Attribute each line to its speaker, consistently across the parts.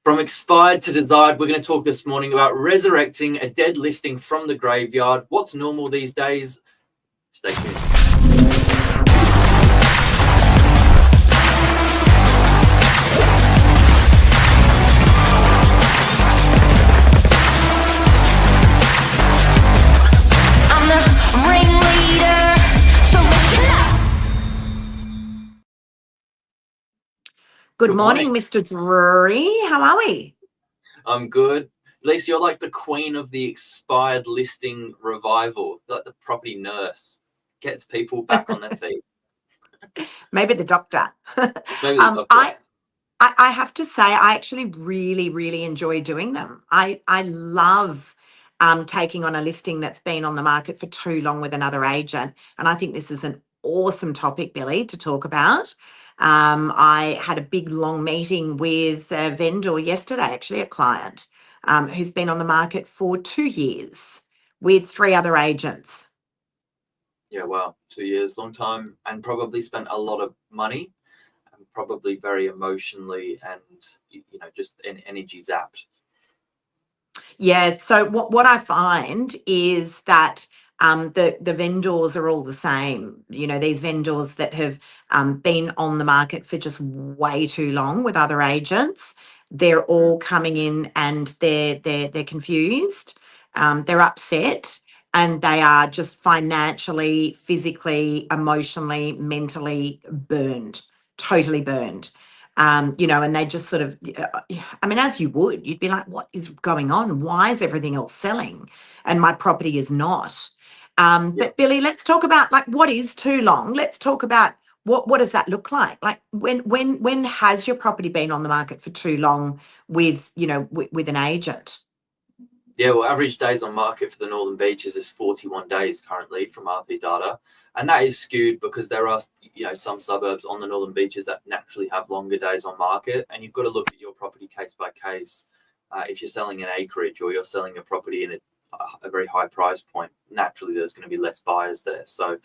Speaker 1: From expired to desired, we're going to talk this morning about resurrecting a dead listing from the graveyard. What's normal these days? Stay tuned.
Speaker 2: Good morning, Mr. DRURY. How are we?
Speaker 1: I'm good. Lisa, you're like the queen of the expired listing revival, like the property nurse. Gets people back on their feet.
Speaker 2: Maybe the doctor.
Speaker 1: Maybe the doctor.
Speaker 2: I have to say, I actually really enjoy doing them. I love taking on a listing that's been on the market for too long with another agent. And I think this is an awesome topic, Billy, to talk about. I had a big long meeting with a vendor yesterday, actually a client who's been on the market for 2 years with 3 other agents.
Speaker 1: Yeah, wow, 2 years, long time, and probably spent a lot of money and probably very emotionally and, just an energy zapped.
Speaker 2: Yeah, so what I find is that the vendors are all the same. These vendors that have been on the market for just way too long with other agents, they're all coming in and they're confused, they're upset, and they are just financially, physically, emotionally, mentally burned, totally burned. And they just sort of, as you would, you'd be like, what is going on? Why is everything else selling and my property is not? But Billy, let's talk about what is too long. Let's talk about what does that look like? Like when has your property been on the market for too long with an agent?
Speaker 1: Yeah, well, average days on market for the Northern Beaches is 41 days currently from RP data. And that is skewed because there are, some suburbs on the Northern Beaches that naturally have longer days on market. And you've got to look at your property case by case. If you're selling an acreage or you're selling a property in a very high price point, naturally there's going to be less buyers there. So,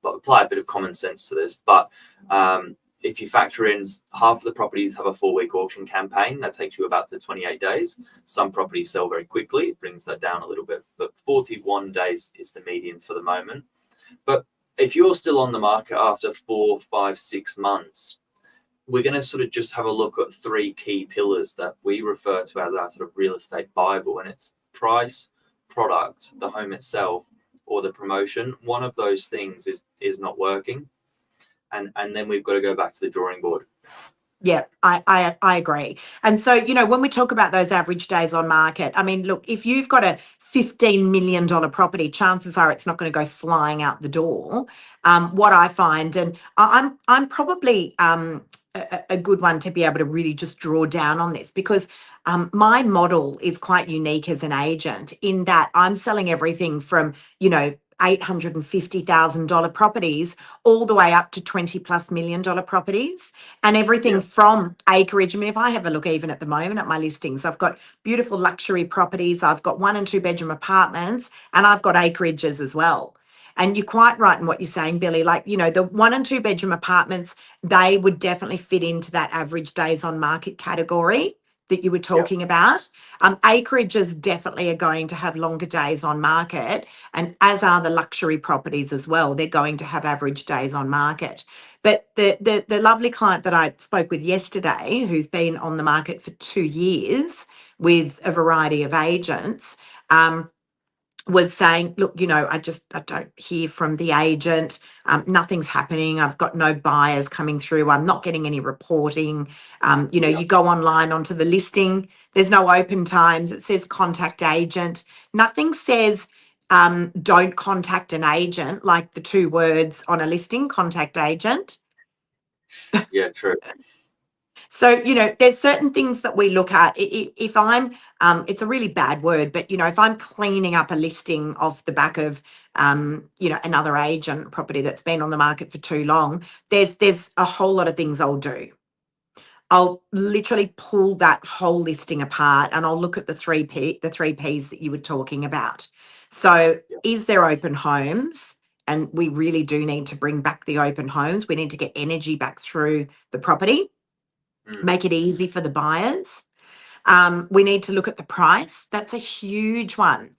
Speaker 1: apply a bit of common sense to this. But if you factor in half of the properties have a 4-week auction campaign, that takes you about to 28 days. Some properties sell very quickly, it brings that down a little bit, but 41 days is the median for the moment. But if you're still on the market after 4, 5, 6 months, we're going to sort of just have a look at 3 key pillars that we refer to as our sort of real estate Bible, and it's price, product, the home itself, or the promotion. One of those things is not working. And then we've got to go back to the drawing board.
Speaker 2: Yeah, I agree. And so, when we talk about those average days on market, look, if you've got a $15 million property, chances are it's not going to go flying out the door. What I find, and I'm probably a good one to be able to really just draw down on this, because my model is quite unique as an agent in that I'm selling everything from, $850,000 properties all the way up to $20+ million properties, and everything from acreage. If I have a look even at the moment at my listings, I've got beautiful luxury properties, I've got 1 and 2 bedroom apartments, and I've got acreages as well. And you're quite right in what you're saying, Billy. The 1 and 2 bedroom apartments, they would definitely fit into that average days on market category that you were talking about. Acreages definitely are going to have longer days on market, and as are the luxury properties as well. They're going to have average days on market. But the lovely client that I spoke with yesterday, who's been on the market for 2 years with a variety of agents, was saying, look, I don't hear from the agent. Nothing's happening. I've got no buyers coming through. I'm not getting any reporting. You go online onto the listing, there's no open times. It says contact agent. Nothing says don't contact an agent, like the 2 words on a listing, contact agent.
Speaker 1: Yeah, true.
Speaker 2: So, there's certain things that we look at. If I'm, it's a really bad word, but, if I'm cleaning up a listing off the back of, another agent property that's been on the market for too long, there's a whole lot of things I'll do. I'll literally pull that whole listing apart and I'll look at the 3 Ps that you were talking about. So is there open homes? And we really do need to bring back the open homes. We need to get energy back through the property. make it easy for the buyers. We need to look at the price. That's a huge one.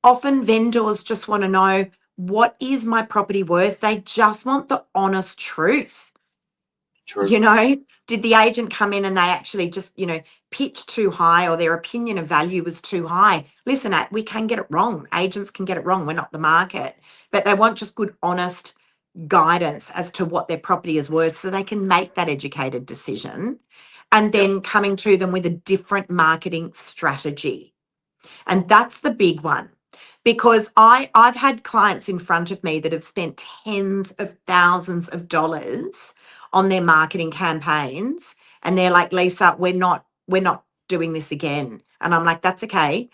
Speaker 2: Often vendors just want to know, what is my property worth? They just want the honest truth.
Speaker 1: True.
Speaker 2: You know, did the agent come in and they actually just, pitch too high, or their opinion of value was too high? Listen, we can get it wrong. Agents can get it wrong. We're not the market, but they want just good, honest guidance as to what their property is worth so they can make that educated decision, and then coming to them with a different marketing strategy. And that's the big one, because I've had clients in front of me that have spent tens of thousands of dollars on their marketing campaigns, and they're like, Lisa, we're not doing this again. And I'm like, that's okay.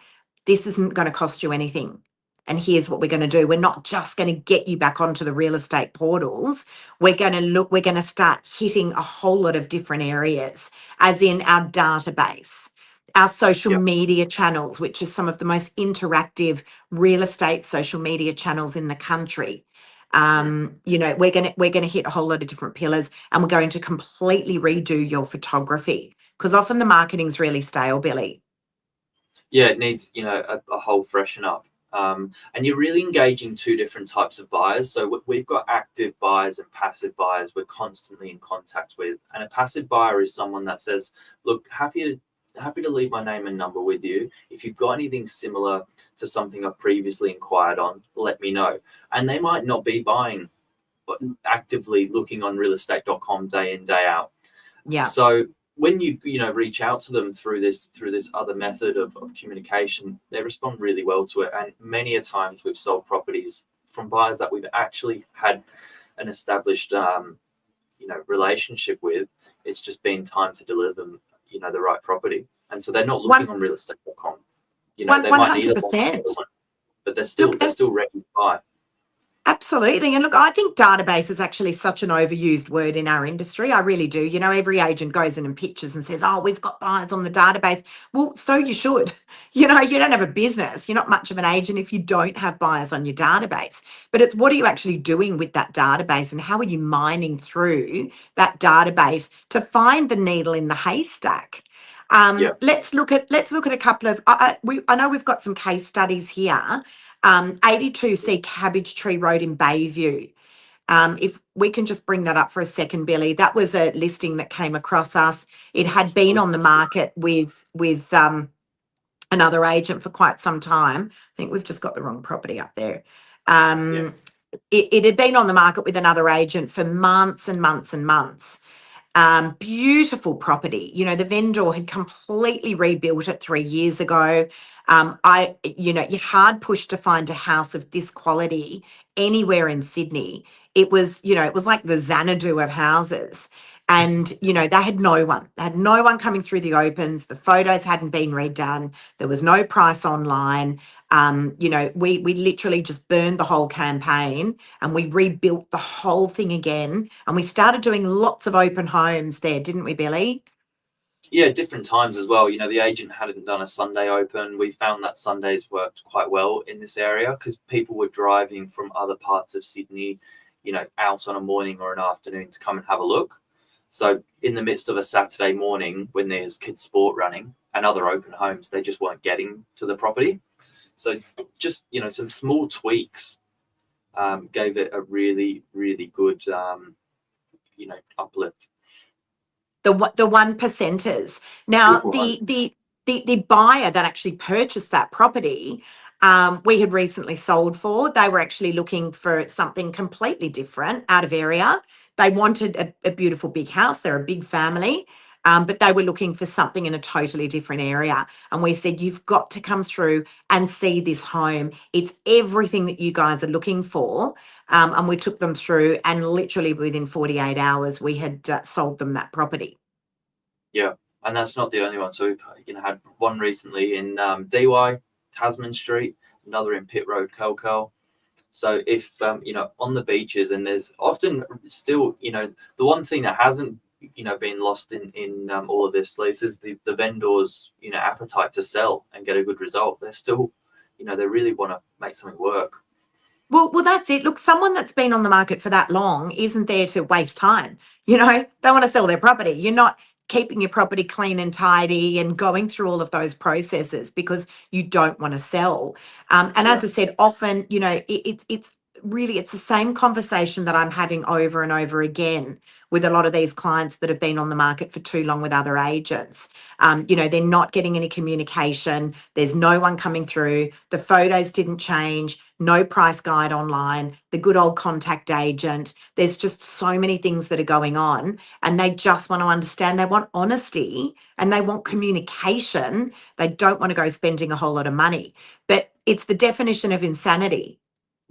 Speaker 2: This isn't going to cost you anything. And here's what we're going to do. We're not just going to get you back onto the real estate portals. We're going to start hitting a whole lot of different areas, as in our database, our social media channels, which is some of the most interactive real estate social media channels in the country. We're going to hit a whole lot of different pillars, and we're going to completely redo your photography, because often the marketing's really stale, Billy.
Speaker 1: Yeah, it needs, a whole freshen up. And you're really engaging two different types of buyers. So we've got active buyers and passive buyers we're constantly in contact with. And a passive buyer is someone that says, look, happy to leave my name and number with you. If you've got anything similar to something I've previously inquired on, let me know. And they might not be buying, but actively looking on realestate.com day in, day out.
Speaker 2: Yeah.
Speaker 1: So when you reach out to them through this other method of communication, they respond really well to it. And many a times we've sold properties from buyers that we've actually had an established relationship with. It's just been time to deliver them the right property, and so they're not looking on realestate.com. They might need
Speaker 2: 100%.
Speaker 1: but they're still ready to buy.
Speaker 2: Absolutely. And look, I think database is actually such an overused word in our industry. I really do. Every agent goes in and pitches and says, oh, we've got buyers on the database. Well, so you should. You don't have a business. You're not much of an agent if you don't have buyers on your database. But it's, what are you actually doing with that database, and how are you mining through that database to find the needle in the haystack? Let's look at a couple of, I know we've got some case studies here. 82C Cabbage Tree Road in Bayview. If we can just bring that up for a second, Billy, that was a listing that came across us. It had been on the market with another agent for quite some time. I think we've just got the wrong property up there. It had been on the market with another agent for months and months and months. Beautiful property. The vendor had completely rebuilt it 3 years ago. You're hard pushed to find a house of this quality anywhere in Sydney. It was like the Xanadu of houses. And, they had no one. They had no one coming through the opens. The photos hadn't been redone. There was no price online. We literally just burned the whole campaign, and we rebuilt the whole thing again. And we started doing lots of open homes there, didn't we, Billy?
Speaker 1: Yeah, different times as well. The agent hadn't done a Sunday open. We found that Sundays worked quite well in this area because people were driving from other parts of Sydney, out on a morning or an afternoon to come and have a look. So in the midst of a Saturday morning when there's kids sport running and other open homes, they just weren't getting to the property. So just, some small tweaks gave it a really, really good, uplift.
Speaker 2: The 1%ers. Now, the buyer that actually purchased that property, we had recently sold for, they were actually looking for something completely different out of area. They wanted a beautiful big house. They're a big family, but they were looking for something in a totally different area. And we said, you've got to come through and see this home. It's everything that you guys are looking for. And we took them through, and literally within 48 hours, we had sold them that property.
Speaker 1: Yeah, and that's not the only one. So we've had one recently in DY, Tasman Street, another in Pitt Road, Curl. So if, on the beaches, and there's often still, the one thing that hasn't, been lost in all of this, Lisa, is the vendors, appetite to sell and get a good result. They're still, they really want to make something work.
Speaker 2: Well, that's it. Look, someone that's been on the market for that long isn't there to waste time. They want to sell their property. You're not keeping your property clean and tidy and going through all of those processes because you don't want to sell. And as I said, often, you know, it's really, it's the same conversation that I'm having over and over again with a lot of these clients that have been on the market for too long with other agents. You know, they're not getting any communication. There's no one coming through. The photos didn't change. No price guide online. The good old contact agent. There's just so many things that are going on, and they just want to understand. They want honesty and they want communication. They don't want to go spending a whole lot of money. But it's the definition of insanity,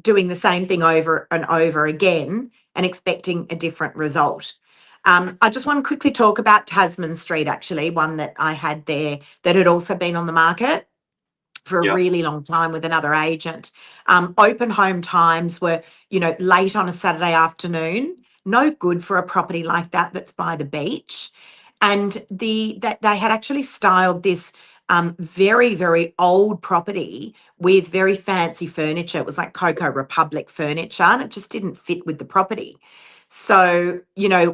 Speaker 2: doing the same thing over and over again and expecting a different result. I just want to quickly talk about Tasman Street, actually, one that I had there that had also been on the market for a
Speaker 1: Yeah.
Speaker 2: really long time with another agent. Open home times were, you know, late on a Saturday afternoon. No good for a property like that that's by the beach. And that they had actually styled this very, very old property with very fancy furniture. It was like Coco Republic furniture, and it just didn't fit with the property. So, you know,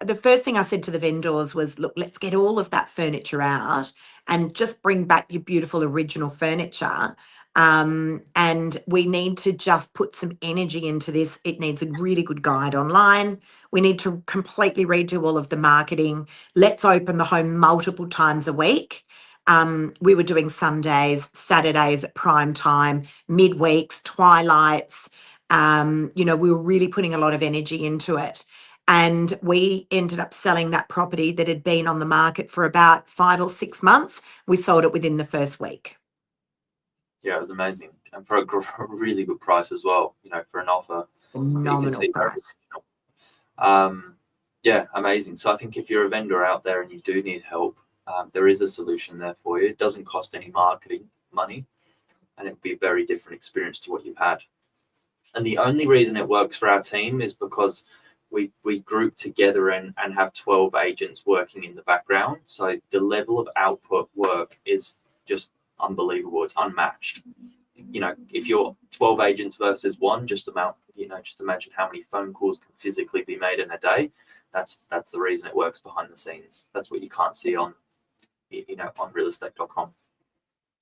Speaker 2: the first thing I said to the vendors was, look, let's get all of that furniture out and just bring back your beautiful original furniture. And we need to just put some energy into this. It needs a really good guide online. We need to completely redo all of the marketing. Let's open the home multiple times a week. We were doing Sundays, Saturdays at prime time, midweeks, twilights. You know, we were really putting a lot of energy into it. And we ended up selling that property that had been on the market for about 5 or 6 months. We sold it within the first week.
Speaker 1: Yeah, it was amazing. And for a really good price as well, you know, for an offer.
Speaker 2: Phenomenal price.
Speaker 1: Yeah, amazing. So I think if you're a vendor out there and you do need help, there is a solution there for you. It doesn't cost any marketing money, and it'd be a very different experience to what you've had. And the only reason it works for our team is because we group together and have 12 agents working in the background. So the level of output work is just unbelievable. It's unmatched. You know, if you're 12 agents versus one, just imagine how many phone calls can physically be made in a day. That's the reason it works behind the scenes. That's what you can't see on, you know, on realestate.com.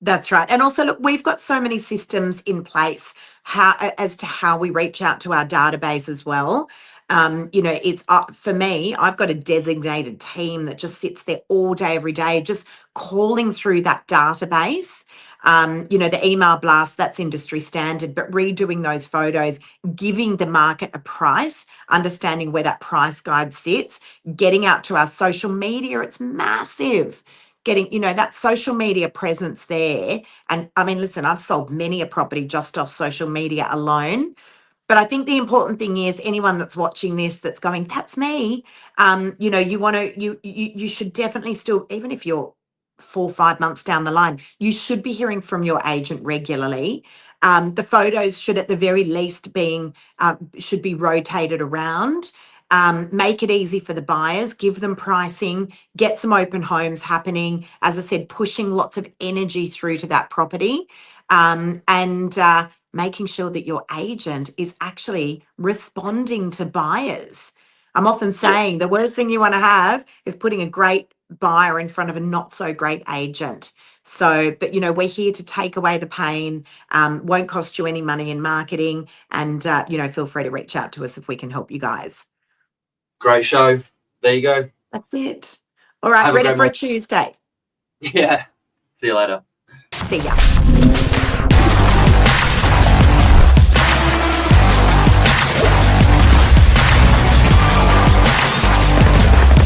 Speaker 2: That's right. And also, look, we've got so many systems in place as to how we reach out to our database as well. You know, it's for me, I've got a designated team that just sits there all day, every day, just calling through that database. You know, the email blast, that's industry standard, but redoing those photos, giving the market a price, understanding where that price guide sits, getting out to our social media, it's massive. Getting, you know, that social media presence there. And I mean, listen, I've sold many a property just off social media alone. But I think the important thing is anyone that's watching this that's going, that's me. You know, you should definitely still, even if you're 4 or 5 months down the line, you should be hearing from your agent regularly. The photos should at the very least should be rotated around. Make it easy for the buyers, give them pricing, get some open homes happening. As I said, pushing lots of energy through to that property, and making sure that your agent is actually responding to buyers. I'm often saying the worst thing you want to have is putting a great buyer in front of a not so great agent. So, but you know, we're here to take away the pain, won't cost you any money in marketing, and you know, feel free to reach out to us if we can help you guys.
Speaker 1: Great show. There you go.
Speaker 2: That's it. All right, ready for a Tuesday.
Speaker 1: Yeah. See you later.
Speaker 2: See ya.